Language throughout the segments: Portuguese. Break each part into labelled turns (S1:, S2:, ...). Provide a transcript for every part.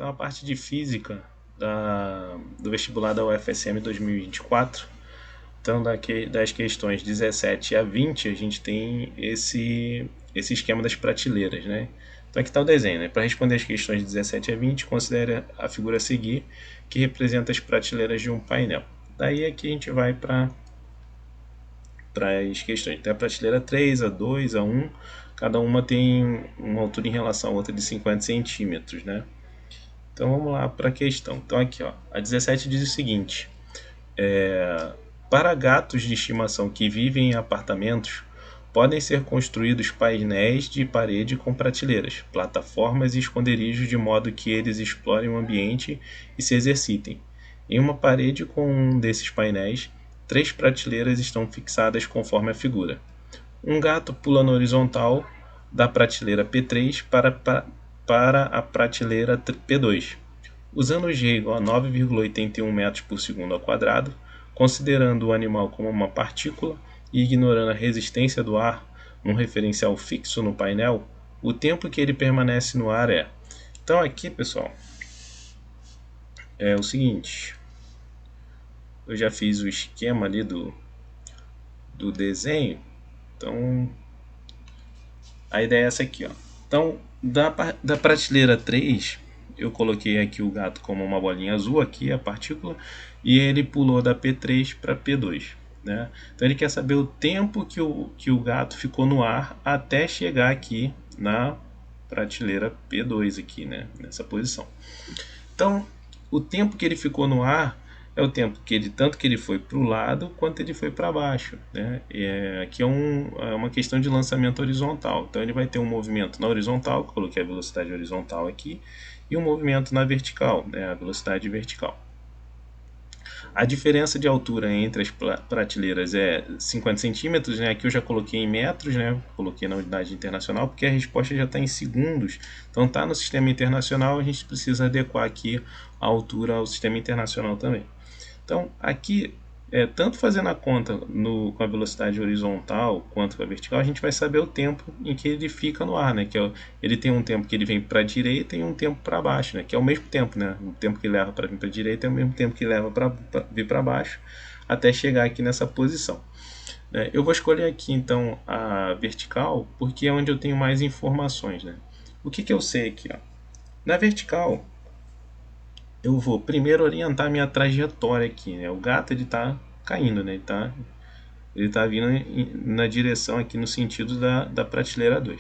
S1: Então, a parte de física do vestibular da UFSM 2024, então das questões 17 a 20, a gente tem esse esquema das prateleiras, né? Então aqui está o desenho, né? Para responder as questões 17 a 20, considere a figura a seguir, que representa as prateleiras de um painel. Daí aqui a gente vai para as questões. Tem a prateleira 3, a 2, a 1, cada uma tem uma altura em relação à outra de 50 centímetros, né? Então vamos lá para a questão. Então aqui, ó, a 17 diz o seguinte: para gatos de estimação que vivem em apartamentos, podem ser construídos painéis de parede com prateleiras, plataformas e esconderijos de modo que eles explorem o ambiente e se exercitem. Em uma parede com um desses painéis, 3 prateleiras estão fixadas conforme a figura. Um gato pula na horizontal da prateleira P3 para a prateleira P2. Usando G igual a 9,81 metros por segundo ao quadrado, considerando o animal como uma partícula e ignorando a resistência do ar num referencial fixo no painel, o tempo que ele permanece no ar é. Então aqui, pessoal, é o seguinte. Eu já fiz o esquema ali do desenho. Então, a ideia é essa aqui, ó. Então, da prateleira 3, eu coloquei aqui o gato como uma bolinha azul, aqui a partícula, e ele pulou da P3 para P2. Né? Então ele quer saber o tempo que o gato ficou no ar até chegar aqui na prateleira P2, aqui, né? Nessa posição. Então, o tempo que ele ficou no ar é o tempo que ele, tanto que ele foi para o lado quanto ele foi para baixo, né? Aqui é uma questão de lançamento horizontal. Então ele vai ter um movimento na horizontal, que eu coloquei a velocidade horizontal aqui, e um movimento na vertical, né? A velocidade vertical. A diferença de altura entre as prateleiras é 50 centímetros, né? Aqui eu já coloquei em metros, né? Coloquei na unidade internacional, porque a resposta já está em segundos. Então está no sistema internacional, a gente precisa adequar aqui a altura ao sistema internacional também. Então aqui, tanto fazendo a conta com a velocidade horizontal quanto com a vertical, a gente vai saber o tempo em que ele fica no ar, né? Que ele tem um tempo que ele vem para a direita e um tempo para baixo, né? Que é o mesmo tempo, né? O tempo que leva para vir para a direita é o mesmo tempo que leva para vir para baixo, até chegar aqui nessa posição. Eu vou escolher aqui então a vertical, porque é onde eu tenho mais informações, né? O que eu sei aqui, ó? Na vertical, eu vou primeiro orientar minha trajetória aqui, né? O gato ele tá caindo, né? Ele tá vindo na direção aqui no sentido da prateleira 2.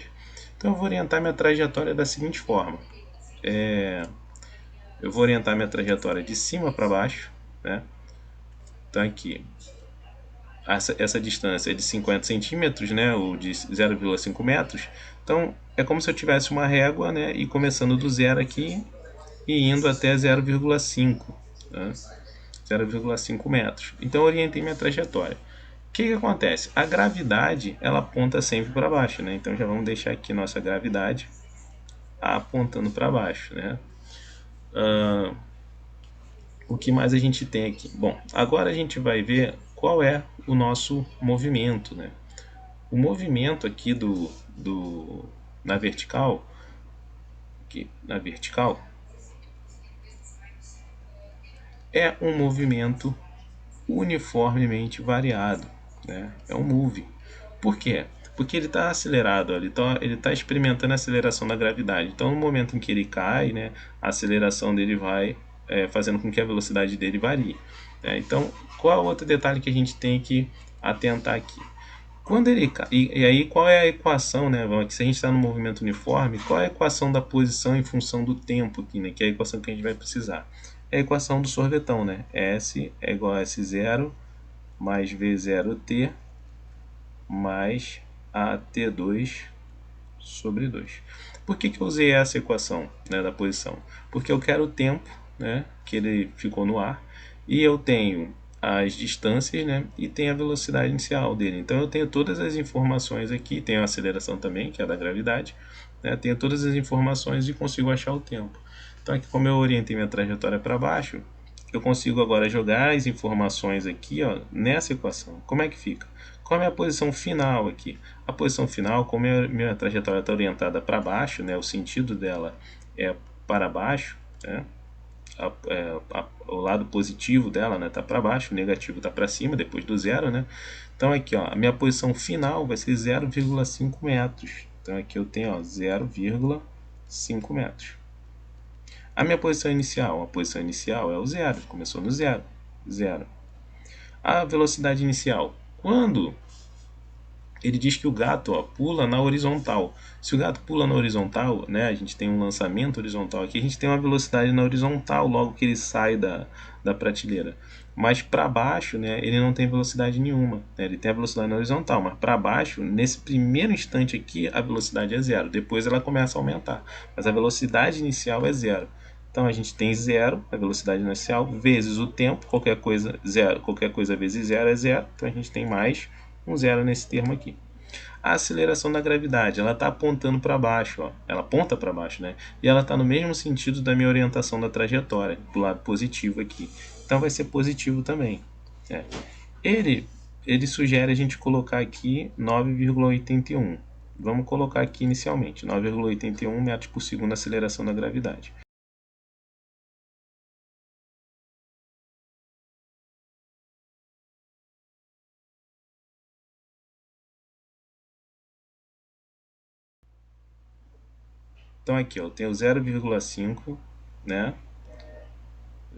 S1: Então eu vou orientar minha trajetória da seguinte forma. Eu vou orientar minha trajetória de cima para baixo, né? Então aqui, essa distância é de 50 centímetros, né? Ou de 0,5 metros. Então é como se eu tivesse uma régua, né? E começando do zero aqui e indo até 0,5, né? 0,5 metros. Então eu orientei minha trajetória. O que acontece? A gravidade ela aponta sempre para baixo, né? Então já vamos deixar aqui nossa gravidade apontando para baixo, né? O que mais a gente tem aqui? Bom, agora a gente vai ver qual é o nosso movimento, né? O movimento aqui na vertical, é um movimento uniformemente variado, né? É um move. Por quê? Porque ele está acelerado, ele está experimentando a aceleração da gravidade. Então, no momento em que ele cai, né, a aceleração dele vai fazendo com que a velocidade dele varie. Né? Então, qual é o outro detalhe que a gente tem que atentar aqui? Quando ele cai, e aí qual é a equação, né? Se a gente está no movimento uniforme, qual é a equação da posição em função do tempo aqui, né? Que é a equação que a gente vai precisar. É a equação do sorvetão, né? S é igual a S0 mais V0T mais AT2 sobre 2. Por que eu usei essa equação, né, da posição? Porque eu quero o tempo, né, que ele ficou no ar, e eu tenho as distâncias, né, e tenho a velocidade inicial dele. Então eu tenho todas as informações aqui, tenho a aceleração também, que é da gravidade, né, tenho todas as informações e consigo achar o tempo. Então aqui, como eu orientei minha trajetória para baixo, eu consigo agora jogar as informações aqui, ó, nessa equação. Como é que fica? Qual é a minha posição final aqui? A posição final, como minha trajetória está orientada para baixo, né, o sentido dela é para baixo, né? O lado positivo dela, né, tá para baixo, o negativo tá para cima depois do zero, né? Então aqui, ó, a minha posição final vai ser 0,5 metros. Então aqui eu tenho, ó, 0,5 metros. A minha posição inicial é o zero, começou no zero, zero. A velocidade inicial, quando ele diz que o gato, ó, pula na horizontal. Se o gato pula na horizontal, né, a gente tem um lançamento horizontal aqui, a gente tem uma velocidade na horizontal logo que ele sai da prateleira. Mas para baixo, né, ele não tem velocidade nenhuma, né, ele tem a velocidade na horizontal, mas para baixo, nesse primeiro instante aqui, a velocidade é zero. Depois ela começa a aumentar, mas a velocidade inicial é zero. Então a gente tem zero, a velocidade inicial, vezes o tempo, qualquer coisa, zero, qualquer coisa vezes zero é zero, então a gente tem mais um zero nesse termo aqui. A aceleração da gravidade, ela está apontando para baixo, ó. Ela aponta para baixo, né? E ela está no mesmo sentido da minha orientação da trajetória, do lado positivo aqui. Então vai ser positivo também. É. Ele, ele sugere a gente colocar aqui 9,81. Vamos colocar aqui inicialmente, 9,81 metros por segundo a aceleração da gravidade. Então aqui, ó, eu tenho 0,5, né?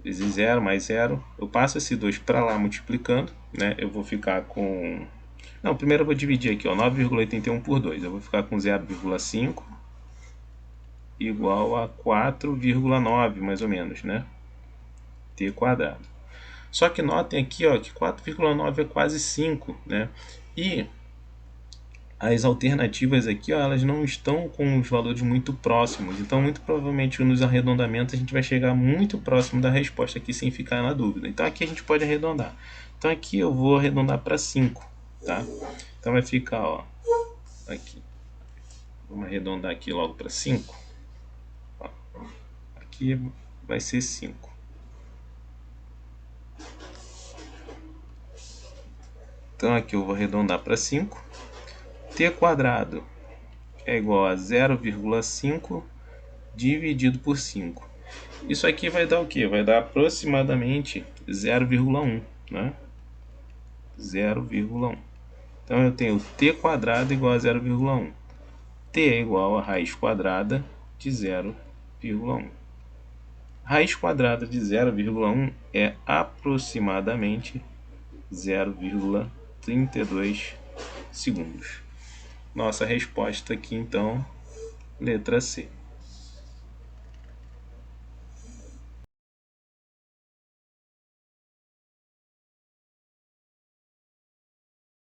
S1: Vezes zero mais zero. Eu passo esse 2 para lá multiplicando, né? Eu vou ficar com... Não, primeiro eu vou dividir aqui, ó, 9,81 por 2. Eu vou ficar com 0,5 igual a 4,9, mais ou menos, né? T quadrado. Só que notem aqui, ó, que 4,9 é quase 5, né? E as alternativas aqui, ó, elas não estão com os valores muito próximos. Então, muito provavelmente nos arredondamentos a gente vai chegar muito próximo da resposta aqui sem ficar na dúvida. Então, aqui a gente pode arredondar. Então, aqui eu vou arredondar para 5, tá? Então, vai ficar, ó, aqui. Vamos arredondar aqui logo para 5. Ó, aqui vai ser 5. Então, aqui eu vou arredondar para 5. T quadrado é igual a 0,5 dividido por 5. Isso aqui vai dar o quê? Vai dar aproximadamente 0,1, né? 0,1. Então eu tenho t quadrado igual a 0,1. T é igual a raiz quadrada de 0,1. Raiz quadrada de 0,1 é aproximadamente 0,32 segundos. Nossa resposta aqui então, letra C.